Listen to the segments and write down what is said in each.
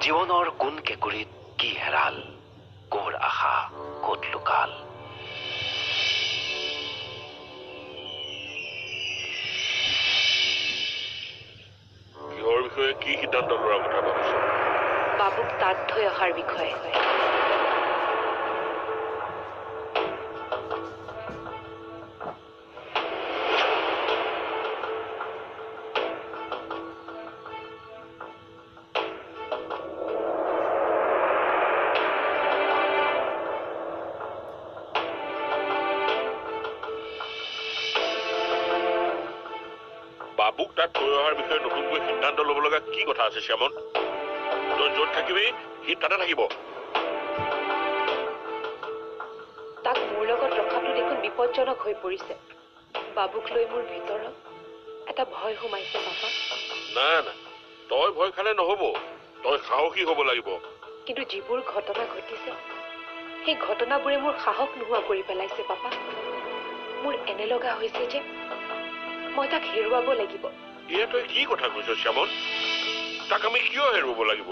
জীৱনৰ কোন কেঁকুৰিত কি হেৰাল, কৰ আশা ক'ত লুকাল। কিহৰ বিষয়ে কি সিদ্ধান্ত লোৱাৰ কথা ভাবিছ? বাবুক তাত থৈ অহাৰ বিষয়ে। বাবুক তাত থৈ অহাৰ বিষয়ে নতুনকৈ সিদ্ধান্ত ল'ব লগা কি কথা আছে শ্যামন? তই য'ত থাকিবি সি তাতে থাকিব। তাক মোৰ লগত ৰখাটো দেখোন বিপদজনক হৈ পৰিছে। বাবুক লৈ মোৰ ভিতৰত এটা ভয় সোমাইছে পাপা। না না, তই ভয় খালে নহ'ব, তই সাহসী হ'ব লাগিব। কিন্তু যিবোৰ ঘটনা ঘটিছে সেই ঘটনাবোৰে মোৰ সাহস নোহোৱা কৰি পেলাইছে পাপা। মোৰ এনে লগা হৈছে যে মই তাক হেৰুৱাব লাগিব। এয়া তই কি কথা কৈছ শ্যামন? তাক আমি কিয় হেৰুৱাব লাগিব?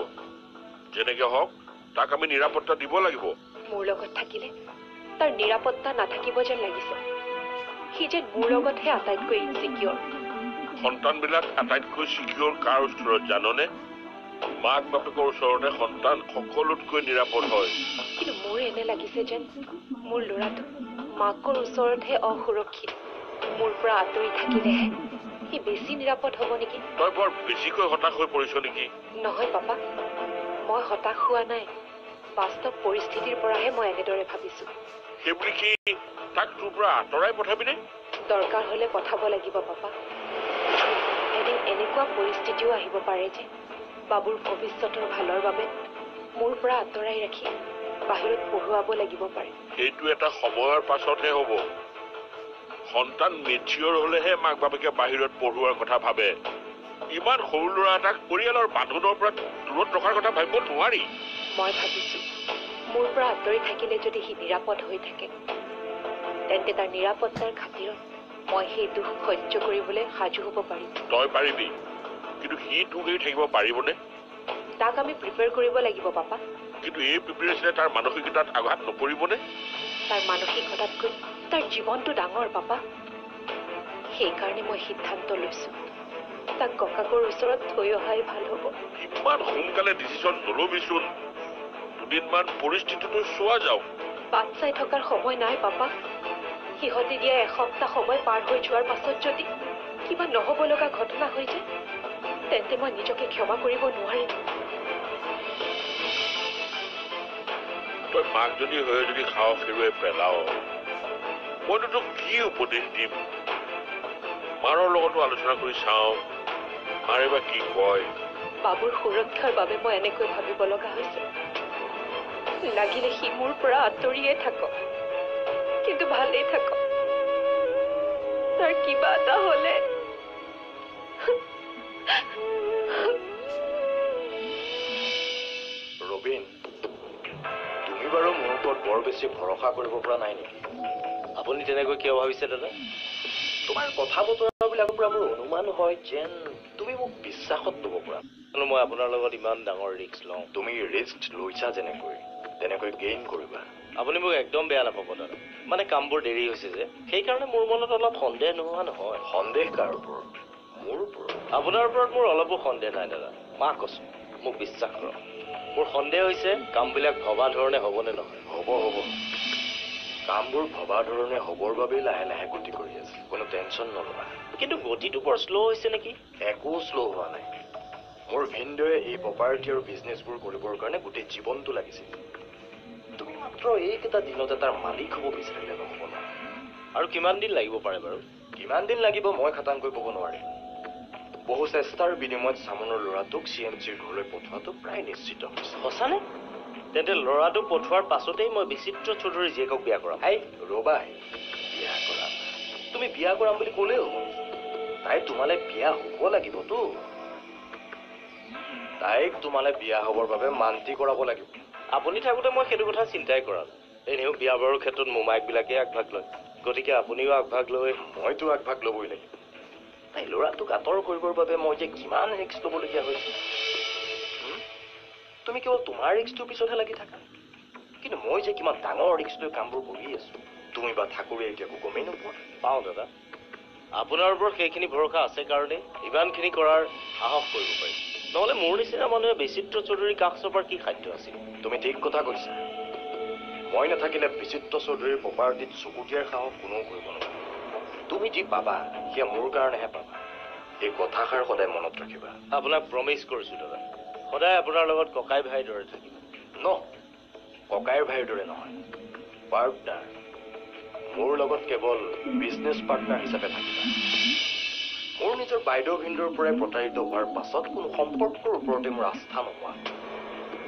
যেনেকে হওক তাক আমি নিৰাপত্তা দিব লাগিব। মোৰ লগত থাকিলে তাৰ নিৰাপত্তা নাথাকিব যেন লাগিছে। সি যেন মোৰ লগতহে আটাইতকৈ ইনচিকিয়ৰ। সন্তানবিলাক আটাইতকৈ চিকিয়ৰ কাৰ ওচৰত জাননে? মাক বাপেকৰ ওচৰতে সন্তান সকলোতকৈ নিৰাপদ হয়। কিন্তু মোৰ এনে লাগিছে যেন মোৰ ল'ৰাটো মাকৰ ওচৰতহে অসুৰক্ষিত। মোৰ পৰা আঁতৰি থাকিলেহে সি বেছি নিৰাপদ হ'ব নেকি? তই বৰ বেছিকৈ হতাশ হৈ পৰিছ নেকি? নহয় পাপা, মই হতাশ হোৱা নাই। বাস্তৱ পৰিস্থিতিৰ পৰাহে মই এনেদৰে ভাবিছো। সেইবুলি কি তাক তোৰ পৰা আঁতৰাই পঠাবিনে? দৰকাৰ হলে পঠাব লাগিব পাপা। এদিন এনেকুৱা পৰিস্থিতিও আহিব পাৰে যে বাবুৰ ভৱিষ্যতৰ ভালৰ বাবে মোৰ পৰা আঁতৰাই ৰাখি বাহিৰত পঢ়ুৱাব লাগিব পাৰে। সেইটো এটা সময়ৰ পাছতহে হ'ব। সন্তান মেচিয়ৰ হলেহে মাক বাপেকে বাহিৰত পঢ়ুৱাৰ কথা ভাবে। ইমান সৰু ল'ৰা এটাক পৰিয়ালৰ বান্ধোনৰ পৰা দূৰত ৰখাৰ কথা ভাবিব নোৱাৰি। মই ভাবিছো মোৰ পৰা আঁতৰি থাকিলে যদি সি নিৰাপদ হৈ থাকে তেন্তে তাৰ নিৰাপত্তাৰ খাতিৰত মই সেই দুখ সহ্য কৰিবলৈ সাজু হ'ব পাৰিম। তই পাৰিবি, কিন্তু সি তোক এৰি থাকিব পাৰিবনে? তাক আমি প্ৰিপেয়াৰ কৰিব লাগিব পাপা। কিন্তু এই প্ৰিপেৰেশ্যনে তাৰ মানসিকতাত আঘাত নপৰিবনে? তাৰ মানসিকতাতকৈ তাৰ জীৱনটো ডাঙৰ পাপা। সেইকাৰণে মই সিদ্ধান্ত লৈছো তাক ককাকৰ ওচৰত থৈ অহাই ভাল হ'ব। ইমান সোনকালে ডিচিশ্যন নলবিচোন। দুদিনমান পৰিস্থিতিটো চোৱা যাওক। বাট চাই থকাৰ সময় নাই পাপা। সিহঁতে দিয়া এসপ্তাহ সময় পাৰ হৈ যোৱাৰ পাছত যদি কিবা নহ'ব লগা ঘটনা হৈ যায় তেন্তে মই নিজকে ক্ষমা কৰিব নোৱাৰিম। তই মাকজনী হৈ যদি সাহস হেৰুৱাই পেলাও, মইতো তোক কি উপদেশ দিম? মাৰৰ লগতো আলোচনা কৰি চাওঁ, মাৰে বা কি কয়। বাবুৰ সুৰক্ষাৰ বাবে মই এনেকৈ ভাবিব লগা হৈছে। লাগিলে সি মোৰ পৰা আঁতৰিয়ে থাকক, কিন্তু ভালেই থাকক। তাৰ কিবা এটা হলে ৰবীন, তুমি বাৰু মোৰ ওপৰত বৰ বেছি ভৰসা কৰিব পৰা নাই নেকি? আপুনি তেনেকৈ কিয় ভাবিছে দাদা? তোমাৰ কথা বতৰাবিলাকৰ পৰা মোৰ অনুমান হয় যেন তুমি মোক বিশ্বাসত ল'ব পৰা। মই আপোনাৰ লগত ইমান ডাঙৰ ৰিস্ক লওঁ। তুমি ৰিস্ক লৈছা তেনেকৈ গেইন কৰিবা। আপুনি মোক একদম বেয়া নাপাব দাদা। মানে কামবোৰ দেৰি হৈছে যে সেইকাৰণে মোৰ মনত অলপ সন্দেহ নোহোৱা নহয়। সন্দেহ কাৰ ওপৰত? মোৰ ওপৰত? আপোনাৰ ওপৰত মোৰ অলপো সন্দেহ নাই দাদা। মা কৈছো, মোক বিশ্বাস কৰক। মোৰ সন্দেহ হৈছে কামবিলাক ভবা ধৰণে হ'বনে নহয়। হ'ব। কামবোৰ ভবা ধৰণে হ'বৰ বাবেই লাহে লাহে গতি কৰি আছে। কোনো টেনশ্যন নল'বা। কিন্তু গতিটো বৰ শ্ল' হৈছে নেকি? একো শ্ল' হোৱা নাই। মোৰ ভিনদেউয়ে এই প্ৰপাৰ্টি আৰু বিজনেছবোৰ কৰিবৰ কাৰণে গোটেই জীৱনটো লাগিছিল। তুমি মাত্ৰ এইকেইটা দিনতে তাৰ মালিক হ'ব বিচাৰিলে নহ'ব ন। আৰু কিমান দিন লাগিব পাৰে বাৰু? কিমান দিন লাগিব মই খাটাংকৈ ক'ব নোৱাৰিম। বহু চেষ্টাৰ বিনিময়ত চামনৰ ল'ৰাটোক CMCৰ ঘৰলৈ পঠোৱাটো প্ৰায় নিশ্চিত হৈছে। সঁচানে? তেন্তে ল'ৰাটোক পঠোৱাৰ পাছতেই মই বিচিত্ৰ চৌধুৰী জীয়েকক বিয়া কৰাম। ৰ'বা, বিয়া কৰাম? তুমি বিয়া কৰাম বুলি ক'লেও তাই তোমালে বিয়া হ'ব লাগিবতো। তাইক তোমালে বিয়া হ'বৰ বাবে মান্তি কৰাব লাগিব। আপুনি থাকোঁতে মই সেইটো কথা চিন্তাই কৰা নাই। এনেও বিয়া বাৰুৰ ক্ষেত্ৰত মোমায়েকবিলাকে আগভাগ লয়, গতিকে আপুনিও আগভাগ লৈ মইতো আগভাগ ল'বই লাগিব। তাই ল'ৰাটোক আঁতৰ কৰিবৰ বাবে মই যে কিমান ৰিস্ক ল'বলগীয়া হৈছে। তুমি তুমি কেৱল তোমাৰ ৰিক্সটোৰ পিছতহে লাগি থাকা কিন্তু মই যে কিমান ডাঙৰ ৰিক্স লৈ কামবোৰ কৰি আছো তুমি বা ঠাকুৰে এতিয়া একো গমেই নোপোৱা পাওঁ দাদা আপোনাৰ ওপৰত সেইখিনি ভৰসা আছে কাৰণে ইমানখিনি কৰাৰ সাহস কৰিব পাৰি নহ'লে মোৰ নিচিনা মানুহে বিচিত্ৰ চৌধুৰী কাষ চপাৰ কি খাদ্য আছিল তুমি ঠিক কথা কৈছা মই নাথাকিলে বিচিত্ৰ চৌধুৰীৰ প্ৰপাৰ্টিত চকু দিয়াৰ সাহস কোনেও কৰিব নোৱাৰে তুমি যি পাবা সেয়া মোৰ কাৰণেহে পাবা এই কথাষাৰ সদায় মনত ৰাখিবা আপোনাক প্ৰমিছ কৰিছোঁ দাদা সদায় আপোনাৰ লগত ককাই ভাইৰ দৰে থাকিব ন ককাইৰ ভাইৰ দৰে নহয় পাৰ্টনাৰ মোৰ লগত কেৱল বিজনেছ পাৰ্টনাৰ হিচাপে থাকিবা মোৰ নিজৰ বাইদেউ ভিন্দৰ পৰাই প্ৰতাৰিত হোৱাৰ পাছত কোনো সম্পৰ্কৰ ওপৰতে মোৰ আস্থা নোহোৱা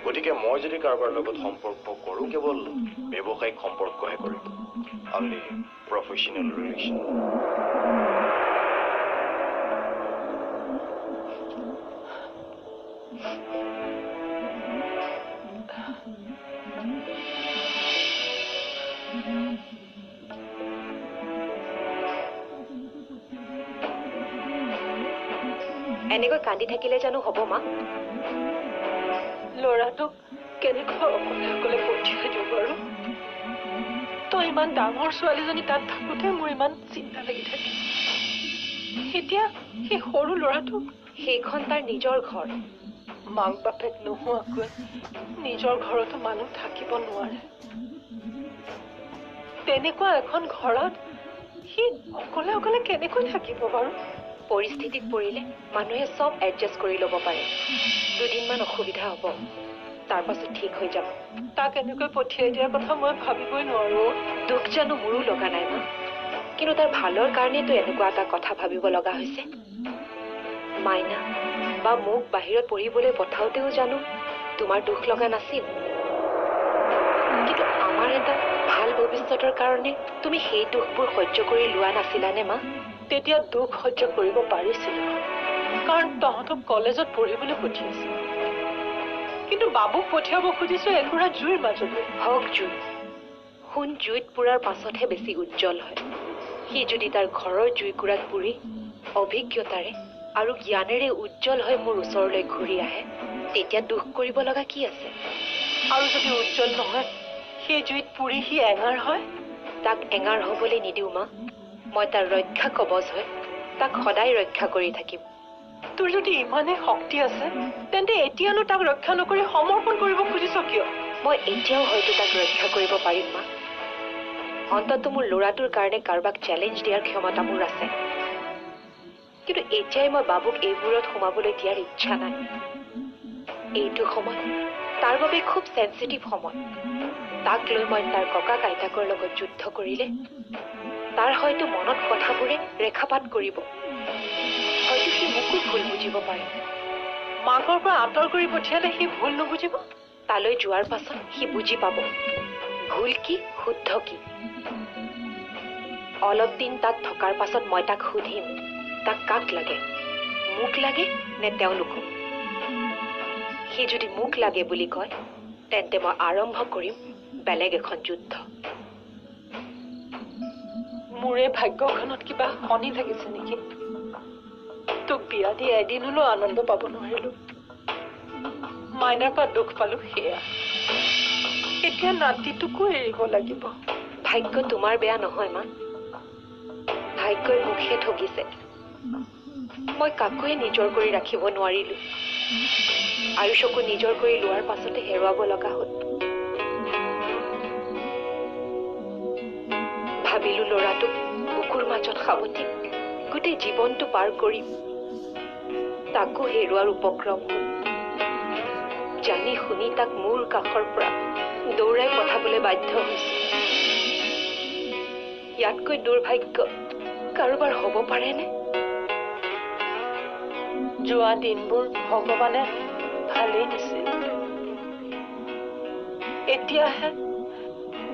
গতিকে মই যদি কাৰোবাৰ লগত সম্পৰ্ক কৰোঁ কেৱল ব্যৱসায়িক সম্পৰ্কহে কৰিম অনলি প্ৰফেশ্যনেল ৰিলেশ্যন এনেকৈ কান্দি থাকিলে জানো হ'ব মা ল'ৰাটোক কেনেকৈ অকলে অকলে পঠিয়াই দিওঁ বাৰু তই ইমান ডাঙৰ ছোৱালীজনী তাত থাকোঁতে মোৰ ইমান চিন্তা লাগি থাকে এতিয়া সেই সৰু ল'ৰাটোক সেইখন তাৰ নিজৰ ঘৰ মাক বাপেক নোহোৱাকৈ নিজৰ ঘৰতো মানুহ থাকিব নোৱাৰে তেনেকুৱা এখন ঘৰত সি অকলে অকলে কেনেকৈ থাকিব বাৰু পৰিস্থিতিত পৰিলে মানুহে চব এডজাষ্ট কৰি ল'ব পাৰে দুদিনমান অসুবিধা হ'ব তাৰ পাছত ঠিক হৈ যাব তাক এনেকৈ পঠিয়াই দিয়াৰ কথা মই ভাবিবই নোৱাৰো দুখ জানো মোৰো লগা নাই মা কিন্তু তাৰ ভালৰ কাৰণেতো এনেকুৱা এটা কথা ভাবিব লগা হৈছে মাইনা বা মোক বাহিৰত পঢ়িবলৈ পঠাওঁতেও জানো তোমাৰ দুখ লগা নাছিল কিন্তু আমাৰ এটা ভাল ভৱিষ্যতৰ কাৰণে তুমি সেই দুখবোৰ সহ্য কৰি লোৱা নাছিলানে মা তেতিয়া দুখ সহ্য কৰিব পাৰিছিলো কাৰণ তহঁতক কলেজত পঢ়িবলৈ পঠিয়াইছিল কিন্তু বাবুক পঠিয়াব খুজিছো একুৰা জুইৰ মাজলৈ হওক জুই সোণ জুইত পুৰাৰ পাছতহে বেছি উজ্জ্বল হয় সি যদি তাৰ ঘৰৰ জুইকুৰাত পুৰি অভিজ্ঞতাৰে আৰু জ্ঞানেৰে উজ্জ্বল হৈ মোৰ ওচৰলৈ ঘূৰি আহে তেতিয়া দুখ কৰিব লগা কি আছে আৰু যদি উজ্জ্বল নহয় সেই জুইত পুৰি সি এঙাৰ হয় তাক এঙাৰ হ'বলৈ নিদিওঁ মা মই তাৰ ৰক্ষা কবচ হৈ তাক সদায় ৰক্ষা কৰি থাকিম তোৰ যদি ইমানেই শক্তি আছে তেন্তে এতিয়ানো তাক ৰক্ষা নকৰি সমৰ্পণ কৰিব খুজিছ কিয় মই এতিয়াও হয়তো তাক ৰক্ষা কৰিব পাৰিম মা অন্ততঃ মোৰ ল'ৰাটোৰ কাৰণে কাৰোবাক চেলেঞ্জ দিয়াৰ ক্ষমতা মোৰ আছে কিন্তু এতিয়াই মই বাবুক এইবোৰত সোমাবলৈ দিয়াৰ ইচ্ছা নাই এইটো সময় তাৰ বাবে খুব চেঞ্চিটিভ সময় তাক লৈ মই তাৰ ককা আইতাকৰ লগত যুদ্ধ কৰিলে তাৰ হয়তো মনত কথাবোৰে ৰেখাপাত কৰিব হয়তো সি মোকো ভুল বুজিব পাৰে মাকৰ পৰা আঁতৰ কৰি পঠিয়ালে সি ভুল নুবুজিব তালৈ যোৱাৰ পাছত সি বুজি পাব ভুল কি শুদ্ধ কি অলপ দিন তাত থকাৰ পাছত মই তাক সুধিম তাক কাক লাগে মোক লাগে নে তেওঁলোকক সি যদি মোক লাগে বুলি কয় তেন্তে মই আৰম্ভ কৰিম বেলেগ এখন যুদ্ধ মোৰে ভাগ্যখনত কিবা শনি লাগিছে নেকি তোক বিয়া দি এদিন হলেও আনন্দ পাব নোৱাৰিলো মাইনাৰ পৰা দুখ পালো সেয়া এতিয়া নাতিটোকো এৰিব লাগিব ভাগ্য তোমাৰ বেয়া নহয় মা ভাগ্যই মুখে ঠগিছে মই কাকোৱে নিজৰ কৰি ৰাখিব নোৱাৰিলো আয়ুষকো নিজৰ কৰি লোৱাৰ পাছতে হেৰুৱাব লগা হ'ল ভাবিলো ল'ৰাটোক বুকুৰ মাজত সাৱটি গোটেই জীৱনটো পাৰ কৰিম তাকো হেৰুৱাৰ উপক্ৰম হ'ল জানি শুনি তাক মোৰ কাষৰ পৰা দৌৰাই পঠাবলৈ বাধ্য হৈছো ইয়াতকৈ দুৰ্ভাগ্য কাৰোবাৰ হ'ব পাৰেনে যোৱা দিনবোৰ ভগৱানে ভালেই দিছিল এতিয়াহে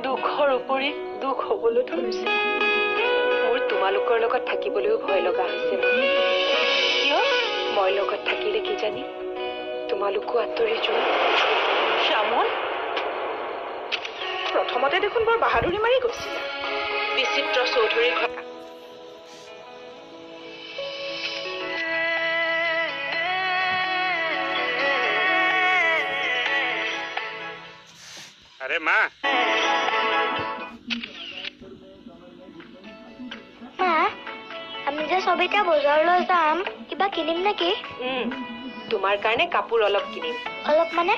দুখৰ উপৰি দুখ হ'বলৈ ধৰিছে মোৰ তোমালোকৰ লগত থাকিবলৈও ভয় লগা হৈছে কিয় মই লগত থাকিলে কি জানি তোমালোকো আঁতৰি যোৱা শ্যামল প্ৰথমতে দেখোন বৰ বাহাদুৰি মাৰি গৈছিলে বিচিত্ৰ চৌধুৰীৰ ঘৰ আৰে মা মা আমি যে সবেটা বজাৰলৈ যাম কিবা কিনিম নেকি তোমাৰ কাৰণে কাপোৰ অলপ কিনিম অলপ মানে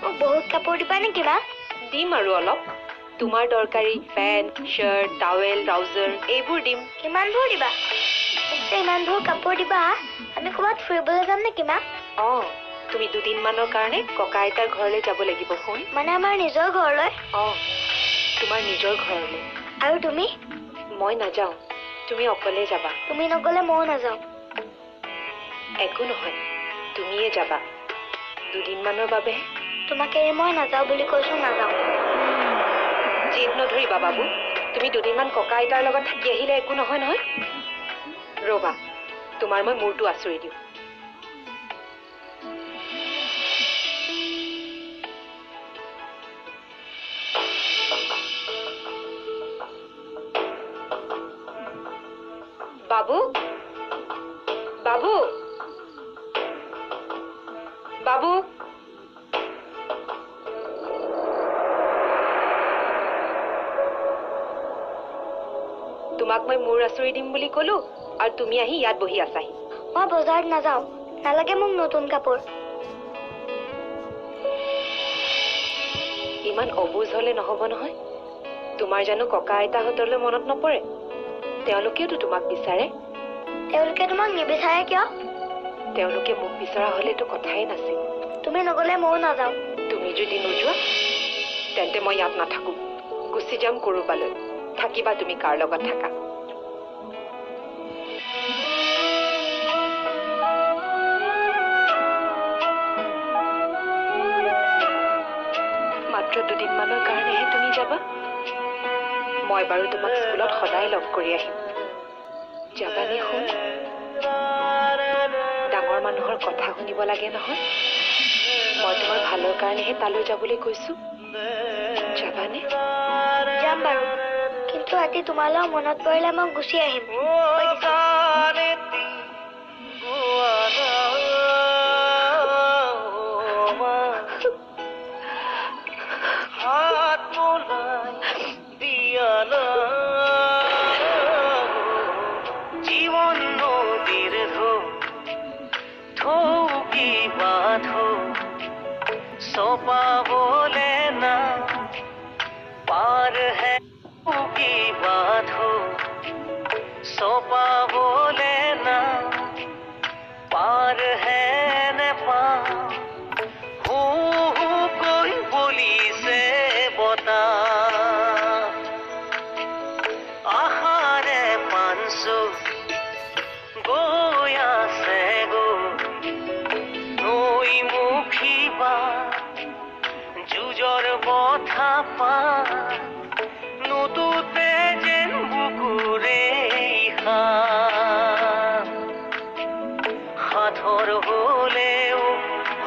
মোক বহুত কাপোৰ দিবা নেকি মা দিম আৰু অলপ তোমাৰ দৰকাৰী পেণ্ট শ্বাৰ্ট টাৱেল ট্ৰাউজাৰ এইবোৰ দিম কিমানবোৰ দিবা মোক যে ইমানবোৰ কাপোৰ দিবা আমি ক'ৰবাত ফুৰিবলৈ যাম নেকি মা তুমি দুদিনমানৰ কাৰণে ককা আইতাৰ ঘৰলৈ যাব লাগিব শুন মানে আমাৰ নিজৰ ঘৰলৈ তোমাৰ নিজৰ ঘৰলৈ আৰু তুমি মই নাযাওঁ তুমি অকলে যাবা তুমি নগ'লে ময়ো নাযাওঁ একো নহয় তুমিয়ে যাবা দুদিনমানৰ বাবে তোমাক এৰি মই নাযাওঁ বুলি কৈছোঁ নাযাওঁ জিদ নধৰিবা বাবু তুমি দুদিনমান ককা আইতাৰ লগত থাকি আহিলে একো নহয় নহয় ৰ'বা তোমাৰ মই মূৰটো আঁচুৰি দিওঁ বাবু বাবু বাবু তোমাক মই মূৰ আঁচুৰি দিম বুলি ক'লো আৰু তুমি আহি ইয়াত বহি আছাহি মই বজাৰত নাযাওঁ নালাগে মোক নতুন কাপোৰ ইমান অবুজ হ'লে নহ'ব নহয় তোমাৰ জানো ককা আইতাহঁতলৈ মনত নপৰে তেওঁলোকেওতো তোমাক বিচাৰে তেওঁলোকে তোমাক নিবিচাৰে কিয় তেওঁলোকে মোক বিচৰা হ'লেতো কথাই নাছিল তুমি নগ'লে ময়ো নাযাওঁ তুমি যদি নোযোৱা তেন্তে মই ইয়াত নাথাকো গুচি যাম ক'ৰবালৈ থাকিবা তুমি কাৰ লগত থাকা মাত্ৰ দুদিনমানৰ কাৰণেহে তুমি যাবা মই বাৰু তোমাক স্কুলত সদায় লগ কৰি আহিম যাবানে শুন ডাঙৰ মানুহৰ কথা শুনিব লাগে নহয় মই তোমাৰ ভালৰ কাৰণেহে তালৈ যাবলৈ কৈছো যাবানে যাম বাৰু কিন্তু ৰাতি তোমালৈ মনত পৰিলে মই গুচি আহিম জীবন নদীর থৌকি বাঁধো সোপা বলে না পার है की बाधो सोपा बोले ना पार है न पा कोई बोली से बता आहारे पांसो गोया से गो नई मुखी बा जुजर बथा पा নতুতে যেন বুকুৰে সাধৰ হলেও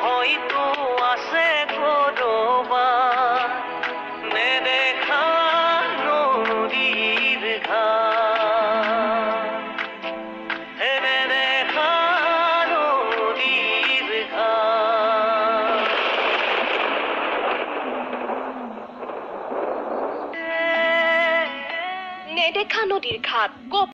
হয়তো আছে কৰবা নেদেখা নদীৰ ঘাট নেদেখা নদীৰ ঘাট নেদেখা নদীৰ ঘাট